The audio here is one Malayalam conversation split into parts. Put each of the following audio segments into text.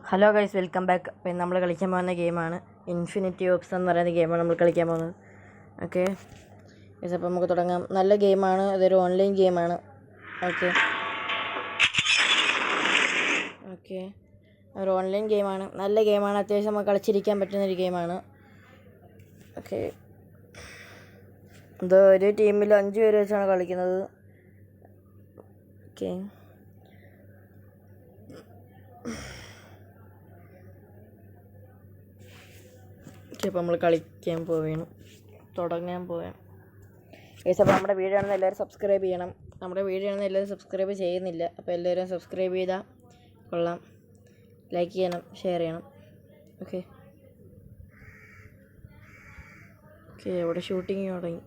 Hello guys, welcome back. അപ്പം നമ്മൾ കളിക്കാൻ പോകുന്ന ഗെയിമാണ് ഇൻഫിനിറ്റി ഓപ്സ് എന്ന് പറയുന്ന ഗെയിമാണ് നമ്മൾ കളിക്കാൻ പോകുന്നത്. ഓക്കെ ഗൈസ്, അപ്പോൾ നമുക്ക് തുടങ്ങാം. നല്ല ഗെയിമാണ്, ഇതൊരു ഓൺലൈൻ ഗെയിമാണ്. ഓക്കെ ഓക്കെ ഒരു ഓൺലൈൻ ഗെയിമാണ്, നല്ല ഗെയിമാണ്. അത്യാവശ്യം നമുക്ക് കളിച്ചിരിക്കാൻ പറ്റുന്നൊരു ഗെയിമാണ്. ഓക്കെ, ഇത് ഒരു ടീമിൽ 5 പേര് വെച്ചാണ് കളിക്കുന്നത്. ഓക്കെ അപ്പോൾ നമ്മൾ കളിക്കാൻ തുടങ്ങാൻ പോവുകയാണ്. ഗൈസ്, അപ്പോൾ നമ്മുടെ വീഡിയോ ആണെന്ന് എല്ലാവരും സബ്സ്ക്രൈബ് ചെയ്യണം. നമ്മുടെ വീഡിയോ ആണെന്ന് എല്ലാവരും സബ്സ്ക്രൈബ് ചെയ്യുന്നില്ല. അപ്പോൾ എല്ലാവരും സബ്സ്ക്രൈബ് ചെയ്താൽ കൊള്ളാം. ലൈക്ക് ചെയ്യണം, ഷെയർ ചെയ്യണം. ഓക്കെ ഓക്കെ ഇവിടെ ഷൂട്ടിങ് തുടങ്ങി.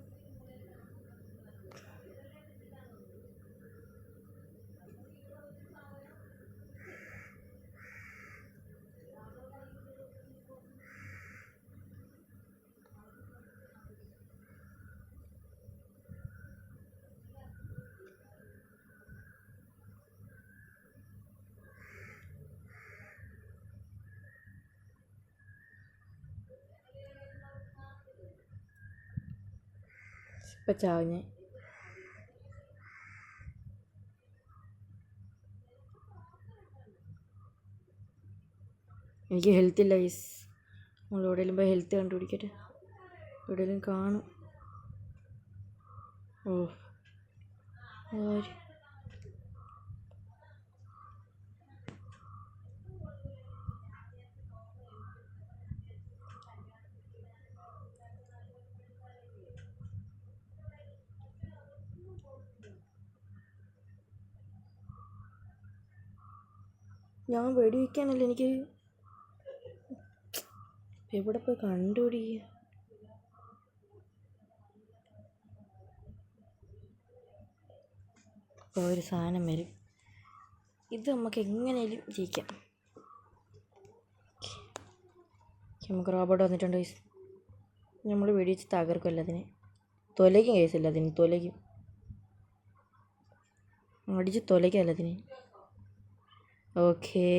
ഇപ്പം ചാവും ഞാൻ. എനിക്ക് ഹെൽത്ത് ഇല്ല ഗൈസ്. നമ്മൾ എവിടെയെങ്കിലും പോയി ഹെൽത്ത് കണ്ടുപിടിക്കട്ടെ. എവിടെയെങ്കിലും കാണും. ഞാൻ വെടിവെക്കാനല്ല, എനിക്ക് എവിടെ പോയി കണ്ടുപിടിക്കുക. ഇപ്പോൾ ഒരു സാധനം വരും. ഇത് നമുക്ക് എങ്ങനെയും ജയിക്കാം. നമുക്ക് റോബോട്ട് വന്നിട്ടുണ്ട് ഗൈസ്. നമ്മൾ വെടിവെച്ച് തകർക്കുമല്ലോ അതിനെ. തൊലയ്ക്കും കേസില്ല അതിന്, തൊലയ്ക്കും അടിച്ച് തൊലയ്ക്കല്ല അതിന്. ഓക്കേ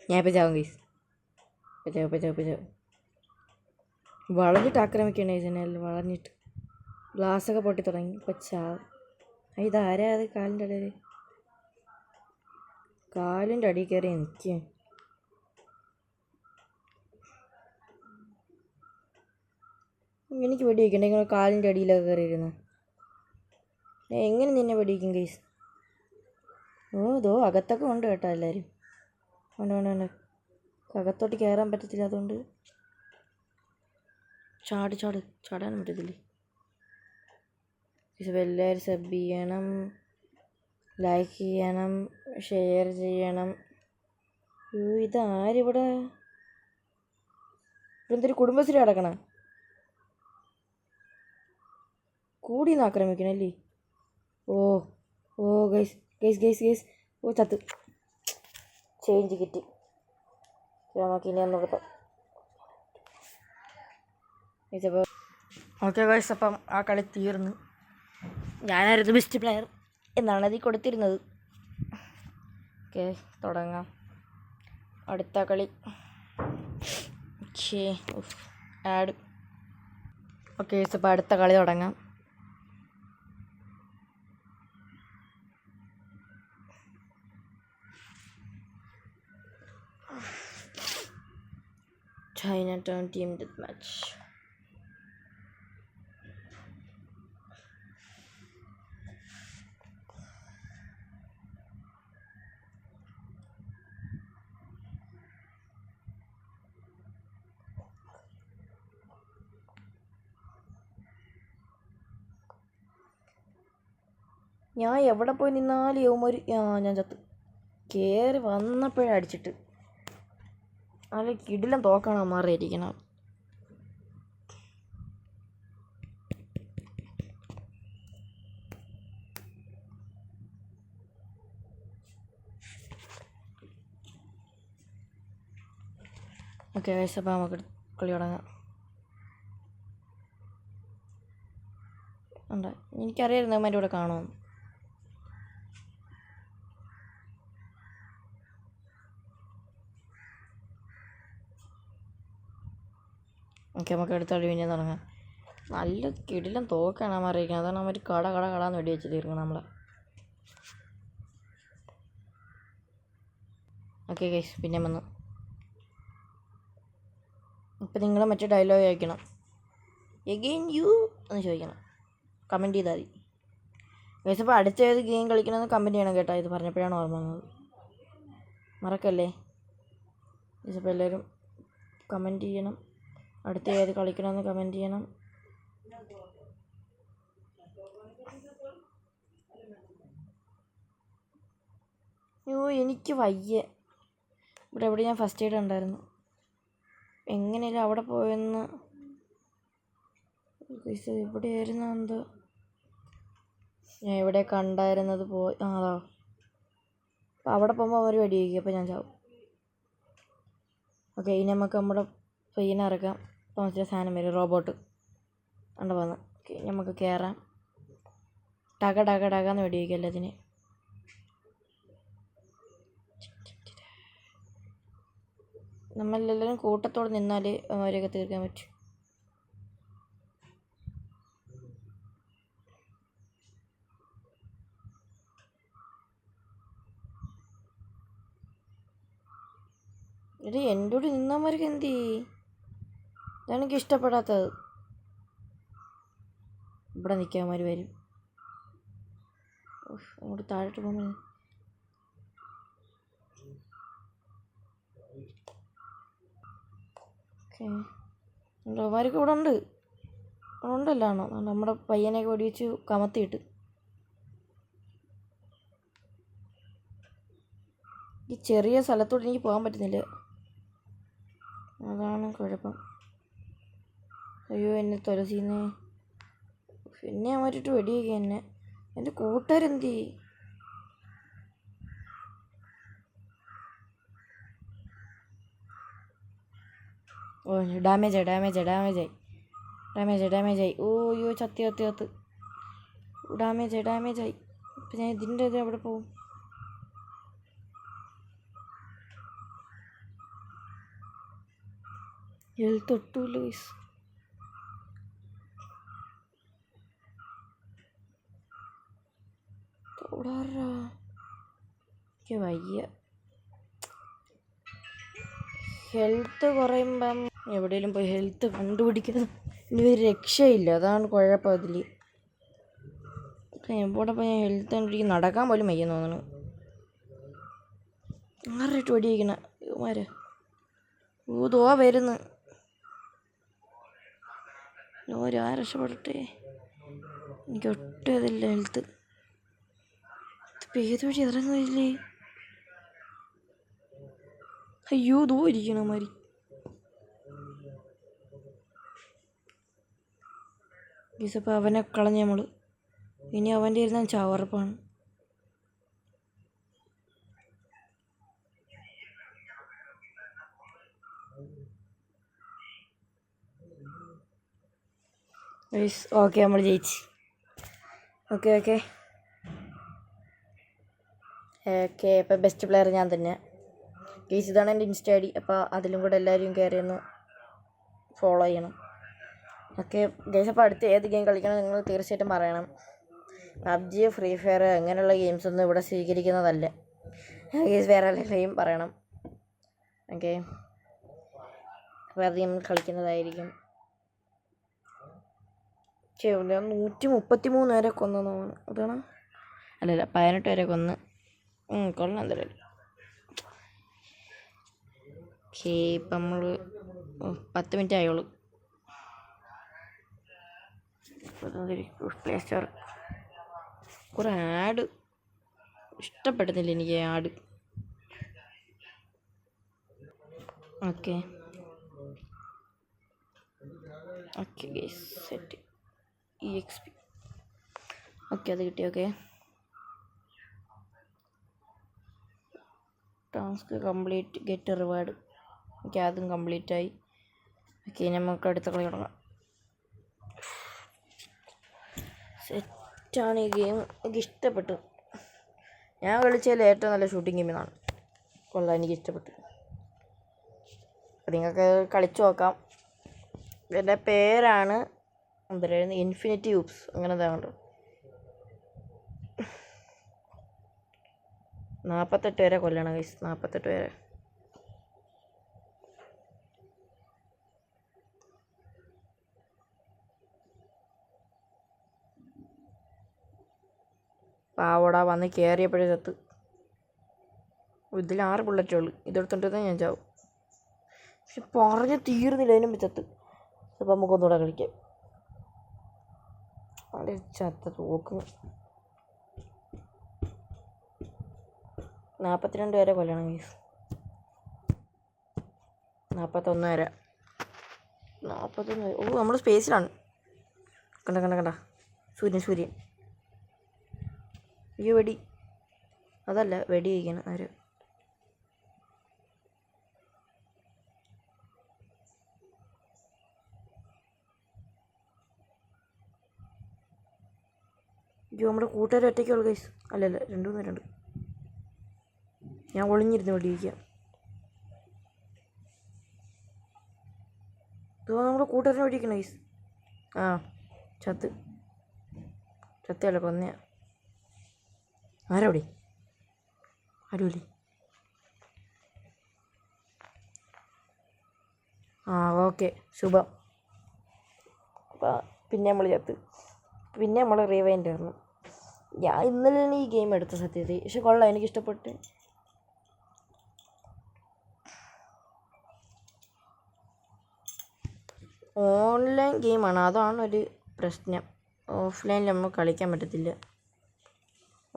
ഞാൻ ഇപ്പം ചാവും ഗൈസ്. ഇപ്പം വളഞ്ഞിട്ട് ആക്രമിക്കണേ ജനൽ. വളഞ്ഞിട്ട് ഗ്ലാസ്സൊക്കെ പൊട്ടി തുടങ്ങി. ഇപ്പം ചാവും. ഇതാരാ അത്? കാലിൻ്റെ അടിയിൽ കയറി എനിക്ക്. എനിക്ക് വെടിവെക്കണ്ട. ഇങ്ങനെ കാലിൻ്റെ അടിയിലൊക്കെ കയറിയിരുന്നു. എങ്ങനെ നിന്നെ വെടിവെക്കും ഗൈസ്? അകത്തൊക്കെ ഉണ്ട് കേട്ടോ എല്ലാവരും. വേണ്ട അകത്തോട്ട് കയറാൻ പറ്റത്തില്ല. അതുകൊണ്ട് ചാടാൻ പറ്റത്തില്ലേ. എല്ലാവരും സബ് ചെയ്യണം, ലൈക്ക് ചെയ്യണം, ഷെയർ ചെയ്യണം. ഇതാരിവിടെ? എന്തൊരു കുടുംബശ്രീ അടക്കണം. കൂടിന്ന് ആക്രമിക്കണല്ലേ. ഓ ഗൈസ്. ചത്ത്. ചേഞ്ച് കിട്ടി. നമുക്കിനി നോക്കാം. ഓക്കെ ഗൈസ്, അപ്പം ആ കളി തീർന്നു. ഞാനായിരുന്നു ബെസ്റ്റ് പ്ലെയർ എന്നാണ് അതിൽ കൊടുത്തിരുന്നത്. ഓക്കെ, തുടങ്ങാം അടുത്ത കളി. ആഡ്. ഓക്കെ ഗൈസ്, അപ്പോൾ അടുത്ത കളി തുടങ്ങാം. Chinatown team deathmatch. ഞാൻ എവിടെ പോയി നിന്നാലും യവന്മാർ ഞാൻ ചത്ത് കയറി വന്നപ്പോഴേ അടിച്ചിട്ട് നല്ല കിടിലം തോക്കാണ് മാറിയിരിക്കണം. ഓക്കെ ഗൈസ്, അപ്പോൾ നമുക്ക് കളി തുടങ്ങാം. ഉണ്ട്, എനിക്കറിയായിരുന്നു അവന്മാരുടെ കൂടെ കാണുമെന്ന്. ഓക്കെ, നമുക്ക് അടുത്ത കളി പിന്നെ തുടങ്ങാം. നല്ല കിടിലം തോക്കാണ് മാറിയിരിക്കുന്നത്. അതാണ് അവർ കടാന്ന് വെടി വെച്ച് തീർക്കണം നമ്മളെ. ഓക്കെ ഗൈസ്, പിന്നെ വന്നു. ഇപ്പം നിങ്ങൾ മറ്റേ ഡയലോഗ് ചോദിക്കണം, എഗെയിൻ യു എന്ന് ചോദിക്കണം, കമൻറ്റ് ചെയ്താൽ മതി ഗൈസ്. അപ്പോൾ അടുത്ത ഏത് ഗെയിം കളിക്കണമെന്ന് കമൻറ്റ് ചെയ്യണം കേട്ടോ. ഇത് പറഞ്ഞപ്പോഴാണ് ഓർമ്മ വന്നത്, മറക്കല്ലേ ഗൈസ്. അപ്പോൾ എല്ലാവരും കമൻറ്റ് ചെയ്യണം, അടുത്ത ഏത് കളിക്കണമെന്ന് കമൻറ്റ് ചെയ്യണം. അയ്യോ എനിക്ക് വയ്യ. ഇവിടെ ഞാൻ ഫസ്റ്റ് എയ്ഡ് ഉണ്ടായിരുന്നു. എങ്ങനെയല്ല അവിടെ പോയെന്ന് ഇവിടെയായിരുന്നു എന്തോ ഞാൻ ഇവിടെ കണ്ടായിരുന്നത് പോയി. അതാ അപ്പം അവിടെ പോകുമ്പോൾ അവർ വെടി വയ്ക്കും, അപ്പോൾ ഞാൻ ചാവും. ഓക്കെ, ഇനി നമുക്ക് നമ്മുടെ പയ്യനെ ഇറക്കാം. അപ്പോൾ മറ്റേ സാധനം വരും, റോബോട്ട് കണ്ട വന്ന്. ഓക്കെ, നമുക്ക് കയറാം. ടകാന്ന് വെടി വയ്ക്കും എല്ലാത്തിനെ. നമ്മളെല്ലാവരും കൂട്ടത്തോടെ നിന്നാൽ അവരെയൊക്കെ തീർക്കാൻ പറ്റും. ഇത് എൻ്റെ കൂടെ നിന്നവർക്ക് എന്ത് ചെയ്യും? ഇതാണ് എനിക്ക് ഇഷ്ടപ്പെടാത്തത്. ഇവിടെ നിൽക്കാന്മാർ വരും. അങ്ങോട്ട് താഴോട്ട് പോകുമ്പോൾ ഓക്കെ, അവന്മാരൊക്കെ ഇവിടെ ഉണ്ടല്ലാണോ നമ്മുടെ പയ്യനെയൊക്കെ വെടിവെച്ച് കമത്തിയിട്ട്. ഈ ചെറിയ സ്ഥലത്തോട്ട് എനിക്ക് പോകാൻ പറ്റുന്നില്ല, അതാണ് കുഴപ്പം. അയ്യോ എന്നെ തുലസീന്ന് പിന്നെ അവരിട്ട് വെടിയൊക്കെ എന്നെ. എൻ്റെ കൂട്ടുകാരെന്ത് ചെയ്യും? ഓ ഡാമേജായി. ഓ അയ്യോ ചത്ത് ഡാമേജായി. ഇപ്പം ഞാൻ ഇതിൻ്റെ ഇത് എവിടെ പോവും? ഹെൽത്ത് ഒട്ടുമില്ല ഗൈസ്. എനിക്ക് വയ്യ. ഹെൽത്ത് കുറയുമ്പം എവിടെയെങ്കിലും പോയി ഹെൽത്ത് കണ്ടുപിടിക്കുന്നത് ഇനി ഒരു രക്ഷയില്ല, അതാണ് കുഴപ്പം അതിൽ. എവിടെ പോയി ഞാൻ ഹെൽത്ത് കണ്ടുപിടിക്കും? നടക്കാൻ പോലും വയ്യെന്ന് തോന്നുന്നു. ആരായിട്ട് വെടിയിക്കണ ഇവന്മാര്? ദോ വരുന്നു. ഞാൻ രക്ഷപ്പെടട്ടെ, എനിക്ക് ഒട്ടും അതില്ല ഹെൽത്ത്. ഇപ്പം ഏത് വഴി ഇറങ്ങുന്നില്ലേ? അയ്യോ ദോ ഇരിക്കണ മാതിരി. ഗീസപ്പോൾ അവനെ കളഞ്ഞ നമ്മൾ. ഇനി അവൻ്റെ ഇരുന്ന ചാവറപ്പാണ്. ഓക്കെ, നമ്മൾ ജയിച്ചു. ഓക്കെ ഇപ്പം ബെസ്റ്റ് പ്ലെയർ ഞാൻ തന്നെ ഗെയ്സ്. ഇതാണ് എൻ്റെ ഇൻസ്റ്റ ഐ ഡി. അപ്പോൾ അതിലും കൂടെ എല്ലാവരും കയറി ഒന്ന് ഫോളോ ചെയ്യണം. ഓക്കെ ഗെയ്സ്, അപ്പോൾ അടുത്ത് ഏത് ഗെയിം കളിക്കണം നിങ്ങൾ തീർച്ചയായിട്ടും പറയണം. പബ്ജി, ഫ്രീ ഫയർ അങ്ങനെയുള്ള ഗെയിംസൊന്നും ഇവിടെ സ്വീകരിക്കുന്നതല്ല ഗെയ്സ്. വേറെ ഗെയിം പറയണം. ഓക്കെ, അപ്പോൾ അത് നമ്മൾ കളിക്കുന്നതായിരിക്കും. 133 പേരെ കൊന്നു. അതാണ് അല്ലല്ല 18 പേരെ കൊന്ന്. കൊള്ളാം എന്തായാലും. ഓക്കെ, ഇപ്പം നമ്മൾ 10 മിനിറ്റ് ആയോളൂ. പ്ലേ സ്റ്റോർ കുറേ ആഡ് ഇഷ്ടപ്പെടുന്നില്ല എനിക്ക് add. Okay okay guys set EXP. Okay അത് കിട്ടി. Okay task complete get reward. Okay അതും കംപ്ലീറ്റ് ആയി. ഓക്കെ നമുക്ക് അടുത്ത കളി തുടങ്ങാം. സെറ്റാണ് ഈ ഗെയിം. എനിക്ക് ഇഷ്ടപ്പെട്ടു. ഞാൻ കളിച്ചതിൽ ഏറ്റവും നല്ല ഷൂട്ടിംഗ് ഗെയിം എന്നാണ്. കൊള്ളാം, എനിക്ക് ഇഷ്ടപ്പെട്ടു. നിങ്ങൾക്ക് കളിച്ചു നോക്കാം. എൻ്റെ പേരാണ് എന്തായിരുന്നു, ഇൻഫിനിറ്റി യൂപ്സ് അങ്ങനെ എന്താണ്ട്. 48 പേരെ കൊല്ലണം ഗൈസ്, 48 പേരെ. പാവടാ വന്ന് കയറിയപ്പോഴേ ചത്ത്. ഇതിൽ 6 ബുള്ളറ്റേ ഉള്ളൂ. ഇതെടുത്തോണ്ടിരുന്നാൽ ഞാൻ ചാവും. പക്ഷെ പറഞ്ഞ് തീർന്നില്ല, അതിനും ചത്ത്. അപ്പം നമുക്കൊന്നുകൂടെ കളിക്കാം. അവിടെ ചത്ത തോക്കുന്നു. 42 പേരെ കൊല്ലണം ഗൈസ്. 41 പേരെ. 41. ഓ നമ്മൾ സ്പേസിലാണ്. കണ്ട സൂര്യൻ. ഈ വെടി അതല്ല, വെടി കഴിക്കണം ആര്. അയ്യോ നമ്മുടെ കൂട്ടുകാർ ഒറ്റയ്ക്കുള്ളൂ ഗൈസ്. അല്ലല്ല 2 പേരുണ്ട്. ഞാൻ ഒളിഞ്ഞിരുന്ന് വെടിയിക്കാം. ഇതോ നമ്മുടെ കൂട്ടുകാരനെ വെടിയിക്കണം ഗൈസ്. ആ ചത്തയല്ല കൊന്നയാ. ആരവിടെ? ആരുമില്ലേ? ആ ഓക്കെ ശുഭം. അപ്പം പിന്നെ നമ്മൾ ചത്ത്. പിന്നെ നമ്മൾ റീവൈൻഡ് ആയിരുന്നു. ഞാൻ ഇന്നലെയാണ് ഈ ഗെയിം എടുത്ത സത്യത്തിൽ. പക്ഷെ കൊള്ളാം, എനിക്കിഷ്ടപ്പെട്ട്. ഓൺലൈൻ ഗെയിമാണ്, അതാണ് ഒരു പ്രശ്നം. ഓഫ്ലൈനിൽ നമുക്ക് കളിക്കാൻ പറ്റത്തില്ല.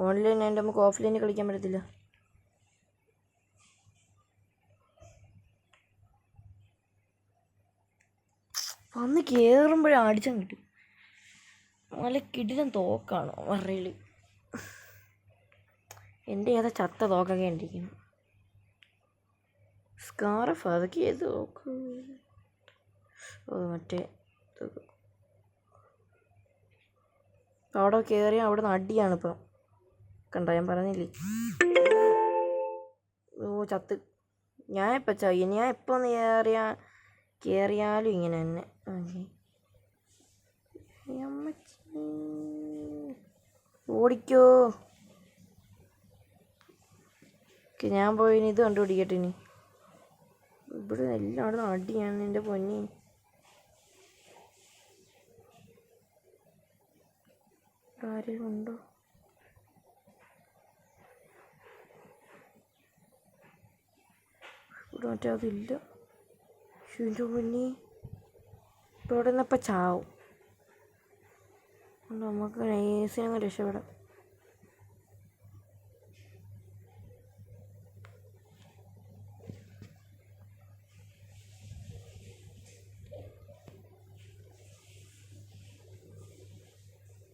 ഓൺലൈൻ ആയിട്ട് നമുക്ക് ഓഫ്ലൈനിൽ കളിക്കാൻ പറ്റത്തില്ല. വന്ന് കയറുമ്പോഴേ അടിച്ചാൽ കിട്ടും. നല്ല കിടിലൻ തോക്കാണ് വറയിൽ. എൻ്റെ ഏതാ ചത്ത തോക്കൊക്കെ ഉണ്ടിരിക്കുന്നു. സ്കാർഫ് അതൊക്കെ ഏത് തോക്ക്? ഓ മറ്റേ അവിടെ കയറി അവിടെ നിന്ന് അടിയാണ് ഇപ്പം. കണ്ട ഞാൻ പറഞ്ഞില്ലേ. ഓ ചത്ത്. ഞാൻ എപ്പോൾ കയറിയാലും ഇങ്ങനെ തന്നെ. ഓടിക്കോ. ഞാൻ പോയി ഇത് കണ്ടുപിടിക്കട്ടെ. ഇനി ഇവിടെ എല്ലായിടത്തും അടിയാണ് എൻ്റെ പൊന്നി. ആരെയും ഉണ്ടോ? ഇവിടെ മറ്റേ അതില്ല. എൻ്റെ പൊന്നി ഇപ്പോൾ ഇവിടെ നിന്നപ്പം ചാവും. നമുക്ക് നൈസിനങ്ങ് രക്ഷപ്പെടാം.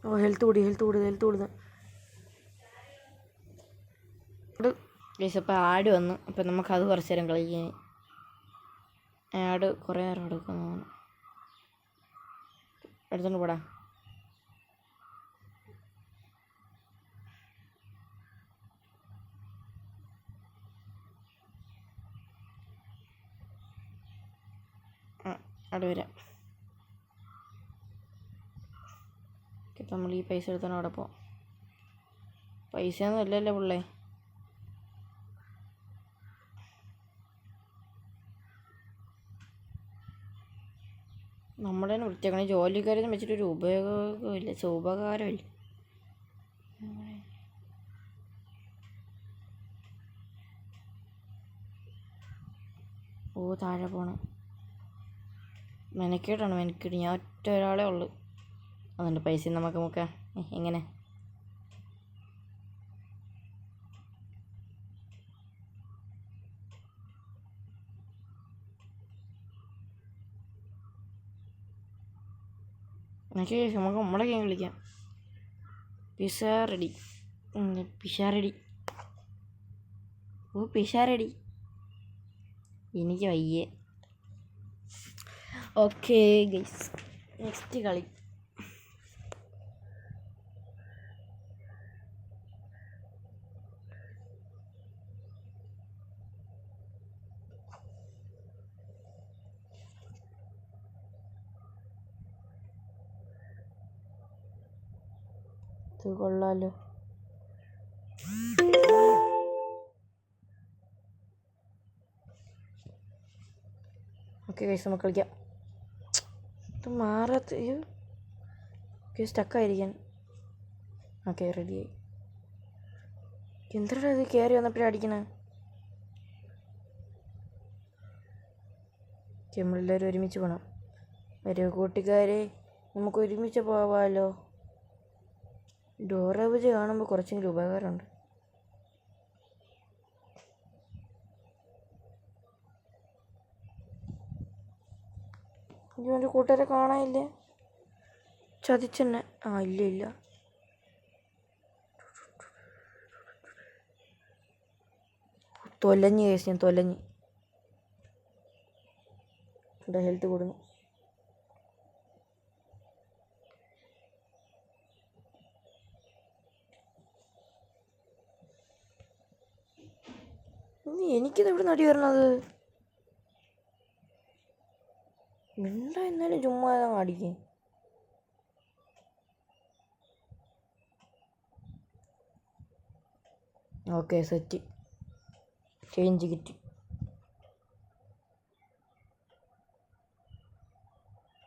ഓ ഹെൽത്ത് കൂടുന്നു. അപ്പോൾ ആഡ് വന്നു. അപ്പം നമുക്കത് കുറച്ച് നേരം കളിക്കാൻ. ആഡ് കുറേ നേരം എടുക്കുന്നു. എടുത്തോണ്ട് പോടാ. അവിടെ വരാം. ഇപ്പം നമ്മൾ ഈ പൈസ എടുത്താണ് അവിടെ പോകാം. പൈസയൊന്നും ഇല്ലല്ലോ പിള്ളേ. നമ്മുടെ തന്നെ വൃത്തിയാക്കണേ. ജോലിക്കാരെന്ന് വെച്ചിട്ടൊരു ഉപയോഗമില്ല, ഉപകാരമില്ല. ഓ താഴെ പോണം. മെനക്കേടാണ്. ഞാൻ ഒറ്റ ഒരാളേ ഉള്ളൂ. അതുകൊണ്ട് പൈസ നമുക്ക് എങ്ങനെ ഓക്കെ നമുക്ക് നമ്മളെ ഗെയിം കളിക്കാം. പിഷാരടി. ഓ പിഷാരടി. എനിക്ക് വയ്യേ. ഓക്കെ ഗൈസ്, നെക്സ്റ്റ് കളി. ഇത് കൊള്ളാലോ. ഓക്കെ ഗൈസ് നമുക്ക് കളിക്കാം. ഇത് മാറാത്ത സ്റ്റക്കായിരിക്കാൻ. ഓക്കെ റെഡിയായി. എന്തിനാ ഇത് കയറി വന്നപ്പോഴേ അടിക്കണേ? നമ്മളെല്ലാവരും ഒരുമിച്ച് പോകണം. വരൂ കൂട്ടുകാരെ, നമുക്ക് ഒരുമിച്ച് പോവാമല്ലോ. ഡോറ ബുജി കാണുമ്പോൾ കുറച്ചെങ്കിലും ഉപകാരമുണ്ട്. എൻ്റെ കൂട്ടുകാരെ കാണാനില്ലേ? ചതിച്ചെന്നെ. ഇല്ല. തൊലഞ്ഞ് കേസ്, ഞാൻ തൊലഞ്ഞ്. എൻ്റെ ഹെൽത്ത് കൂടുന്നു. എനിക്കിത് എവിടെ നടി വരണത്? മിണ്ടാ എന്നാലും ചുമ്മാ അടിക്കേ. Okay set. ചേഞ്ച് കിട്ടി.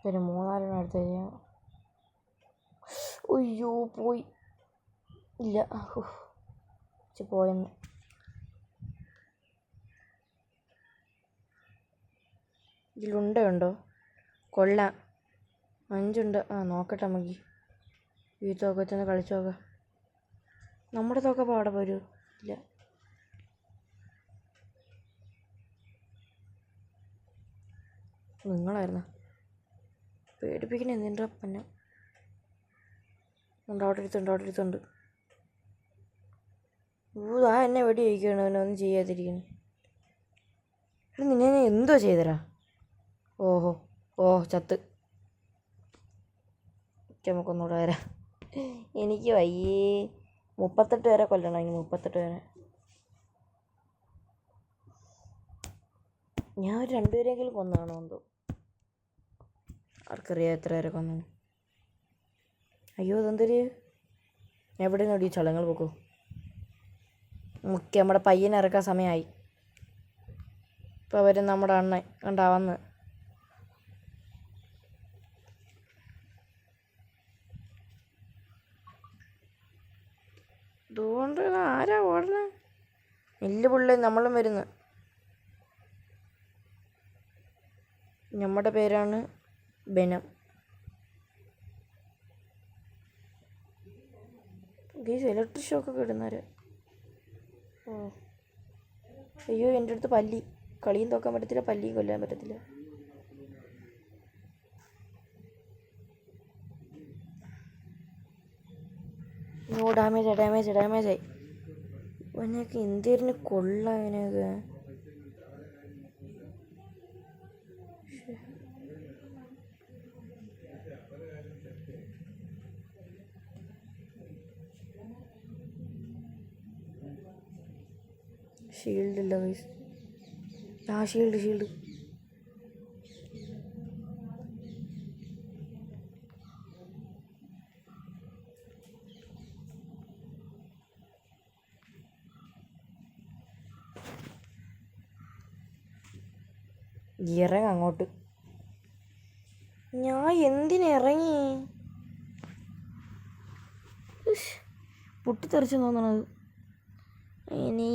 പിന്നെ 3-4 അടുത്ത് ചെയ്യാം. അയ്യോ പോയി. ഇല്ല പോയെന്ന്. ഇതിലുണ്ടോ? കൊള്ളാം. 5 ഉണ്ട്. നോക്കട്ടെ നമുക്ക്. ഈ തോക്കത്തിന്ന് കളിച്ചു നോക്കാം. നമ്മുടെ തോക്ക പാടെ പോരൂ. ഇല്ല. നിങ്ങളായിരുന്ന പേടിപ്പിക്കണ എന്തിൻ്റെ പന്ന. അവിടെ അടുത്തുണ്ട്. എന്നെ വെടി കഴിക്കണം. അവനൊന്നും ചെയ്യാതിരിക്കണം. നിന്നെ എന്തോ ചെയ്തരാ? ഓ ചത്ത്. നമുക്കൊന്നുകൂടെ വരാം. എനിക്ക് വയ്യേ. 38 വരെ കൊല്ലണം. 38 വരെ. ഞാൻ ഒരു 2 പേരെങ്കിലും കൊന്നാണോ എന്തോ. ആർക്കറിയാം എത്ര പേരെ കൊന്നു. അയ്യോ അതെന്തൊരു എവിടെ നോടി ചളങ്ങൾ പോക്കോ. മുഖ്യ നമ്മുടെ പയ്യനെ ഇറക്കാൻ സമയമായി. ഇപ്പോൾ വരും നമ്മുടെ അണ്ണൻ. കണ്ടാ വന്ന്. അതുകൊണ്ട് ആരാ ഓടണേ? വലിയ പിള്ളേ നമ്മളും വരുന്നു. നമ്മുടെ പേരാണ് ബെനം. ഗീസ് ഇലക്ട്രിക് ഷോക്കൊക്കെ ഇടുന്നവര്. അയ്യോ എൻ്റെ അടുത്ത് പല്ലി. കളിയും തോക്കാൻ പറ്റത്തില്ല, പല്ലിയും കൊല്ലാൻ പറ്റത്തില്ല. ഡാമേജായി. അവനൊക്കെ എന്തിനു കൊള്ളാം. അവനൊക്കെ ഷീൽഡില്ല ഗൈസ്. ഷീൽഡ്. ഇറങ്ങ അങ്ങോട്ട്. ഞാൻ എന്തിനിറങ്ങി? പൊട്ടിത്തെറിച്ചു തോന്നണത്. ഇനി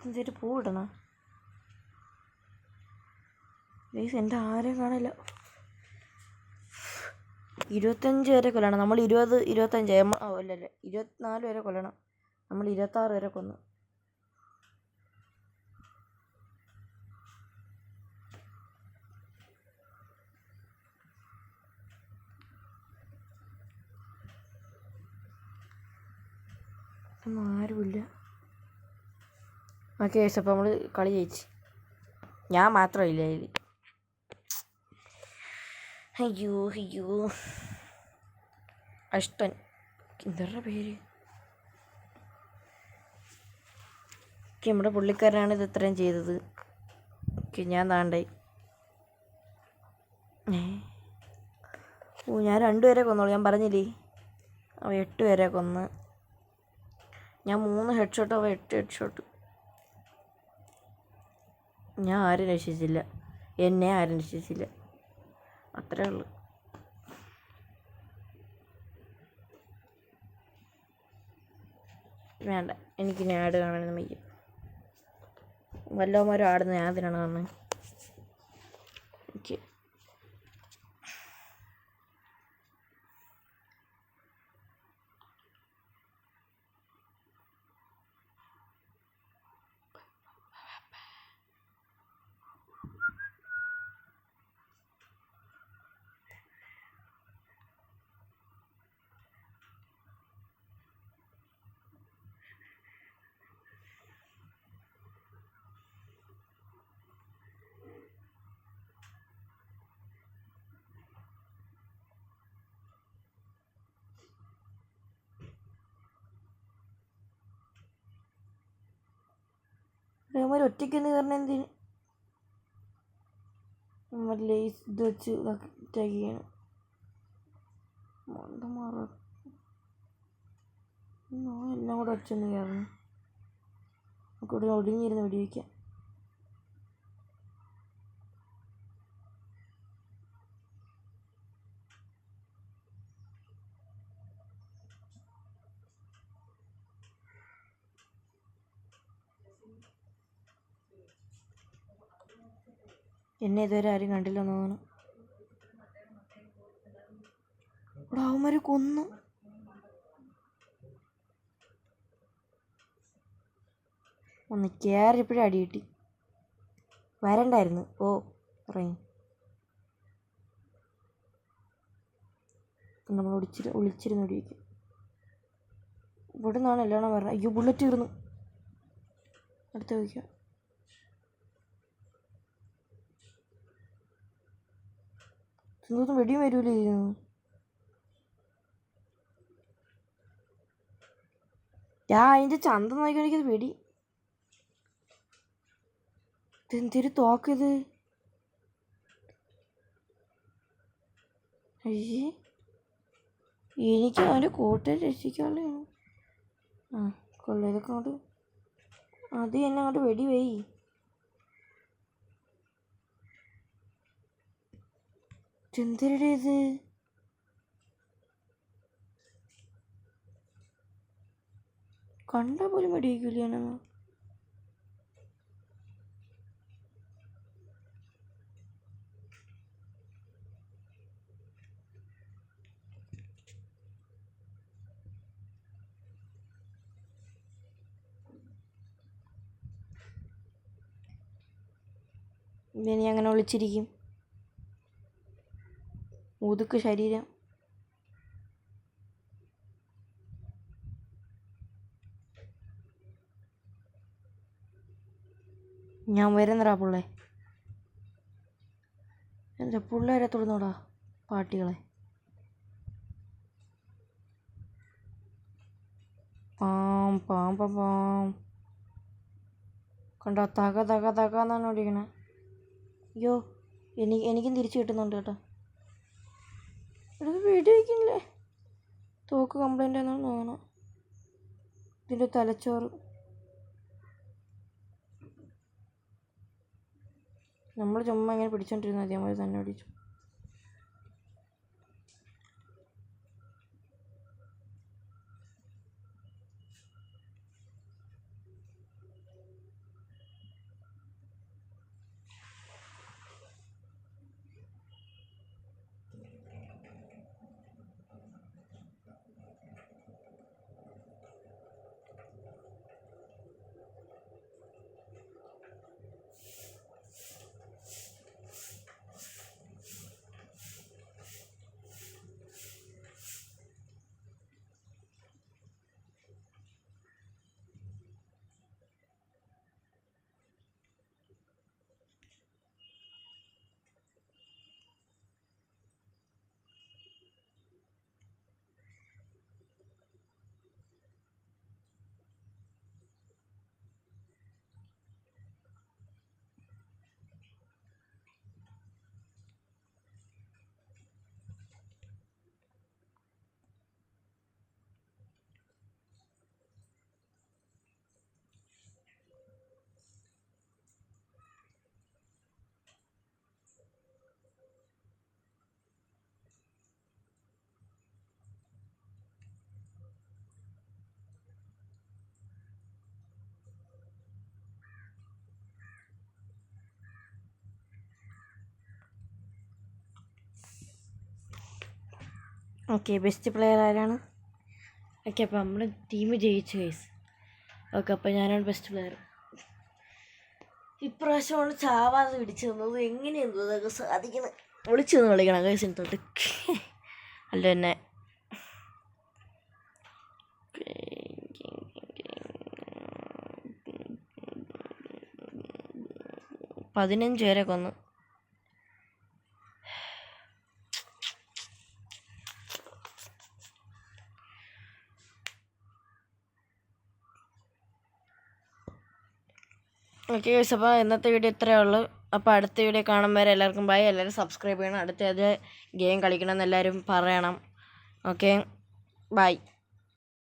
എന്നിട്ട് പൂവിടണ ഗൈസ്. എൻ്റെ ആരും കാണില്ല. 25 വരെ കൊല്ലണം. നമ്മൾ 20, 25 അല്ലല്ല 24 വരെ കൊല്ലണം. നമ്മൾ 26 വരെ കൊന്നു. ഒന്നും ആരുമില്ല. ഓക്കെ, അപ്പോൾ നമ്മൾ കളി ജയിച്ച്. ഞാൻ മാത്രമില്ല ഇതിൽ. അയ്യോ അഷ്ടൻ എന്താ പേര്? നമ്മുടെ പുള്ളിക്കാരനാണ് ഇത് ഇത്രയും ചെയ്തത്. ഓക്കെ, ഞാൻ താണ്ടായി. ഞാൻ 2 പേരെ കൊന്നോളൂ. ഞാൻ പറഞ്ഞില്ലേ, അവ 8 പേരെ കൊന്ന്. ഞാൻ 3 ഹെഡ് ഷോട്ട്, അവ 8 ഹെഡ് ഷോട്ട്. ഞാൻ ആരും രക്ഷിച്ചില്ല, എന്നെ ആരും രക്ഷിച്ചില്ല. അത്രേ ഉള്ളൂ. വേണ്ട, എനിക്ക് ഇനി ആട് കാണാനൊന്നും വയ്യ. വല്ലവന്മാരും ആടുന്ന ഞാൻ അതിനാണ് കാണുന്നത്. ഓക്കെ, ഇവന്മാർ ഒറ്റയ്ക്കെന്ന് കയറണ എന്തിന്? ലേസ് ഇത് വെച്ച് ചെയ്യണം. എല്ലാം കൂടെ ഒറ്റൊന്ന് കയറണം. നമുക്ക് ഇവിടെ ഒടിഞ്ഞിരുന്ന് വെടിവെക്കാം. എന്നെ ഇതുവരെ ആരും കണ്ടില്ലെന്ന് തോന്നുന്നു. ഇവിടെ അവന്മാര് കൊന്നു. ഒന്ന് കയറിയപ്പോഴും അടി കിട്ടി. വരണ്ടായിരുന്നു. ഇറങ്ങി. നമ്മൾ ഒളിച്ചിരുന്ന് ഒടിവെക്കും. ഇവിടെ നിന്നാണ് എല്ലാം പറഞ്ഞത്. അയ്യോ, ബുള്ളറ്റ് തീർന്നു. അടുത്ത വയ്ക്കാം. ഇതൊന്നും വെടിയും വരൂലേ? അതിൻ്റെ ചന്തം നോക്കിയാണെങ്കിൽ വെടി. ഇതെന്തൊരു തോക്കിത്? അയ്യേ, എനിക്ക് അവൻ്റെ കൂട്ടരെ രക്ഷിക്കാനുള്ളതാണ്. കൊള്ളാം. ഇതൊക്കെ അങ്ങോട്ട് അത് എന്നെ അങ്ങോട്ട് വെടി പോയി. എന്തൊരുടെ ഇത്? കണ്ടാൽ പോലും വെടിവെക്കില്ല. ഇനി അങ്ങനെ വിളിച്ചിരിക്കും. ഒതുക്ക് ശരീരം. ഞാൻ വരുന്നടാ പുള്ളേ. എന്താ പിള്ളേരെ തൊടുന്നോടാ പാട്ടികളെ. പാം കണ്ടോ? തകാന്നാണ് ഓടിക്കണേ. അയ്യോ, എനിക്കും തിരിച്ചു കിട്ടുന്നുണ്ട് കേട്ടോ. ഇവിടെ വെടി വയ്ക്കുന്നില്ലേ? തോക്ക് കംപ്ലൈൻ്റ് ആണെന്നാണ് തോന്നണം. ഇതിൻ്റെ തലച്ചോറ്. നമ്മൾ ചുമ്മാ ഇങ്ങനെ പിടിച്ചോണ്ടിരുന്നാൽ മതി, നമ്മൾ തന്നെ പിടിച്ചു. ഓക്കെ, ബെസ്റ്റ് പ്ലെയർ ആരാണ്? ഓക്കെ, അപ്പോൾ നമ്മുടെ ടീം ജയിച്ചു ഗൈസ്. ഓക്കെ, അപ്പോൾ ഞാനാണ് ബെസ്റ്റ് പ്ലെയർ. ഇപ്രാവശ്യമാണ് ചാവാതെ പിടിച്ചു തന്നത്. എങ്ങനെയെന്തോ അതൊക്കെ സാധിക്കണം. വിളിച്ചു നിന്ന് വിളിക്കണം ഗൈസിന് തൊട്ട് അല്ല തന്നെ. 15 പേരെ കൊന്നു. ഓക്കെ ഗൈസ്, അപ്പോൾ ഇന്നത്തെ വീഡിയോ ഇത്രയേ ഉള്ളൂ. അപ്പോൾ അടുത്ത വീഡിയോ കാണുമ്പോൾ വരെ എല്ലാവർക്കും ബൈ. എല്ലാവരും സബ്സ്ക്രൈബ് ചെയ്യണം. അടുത്ത ഗെയിം കളിക്കണം എന്ന് എല്ലാവരും പറയണം. Okay, by.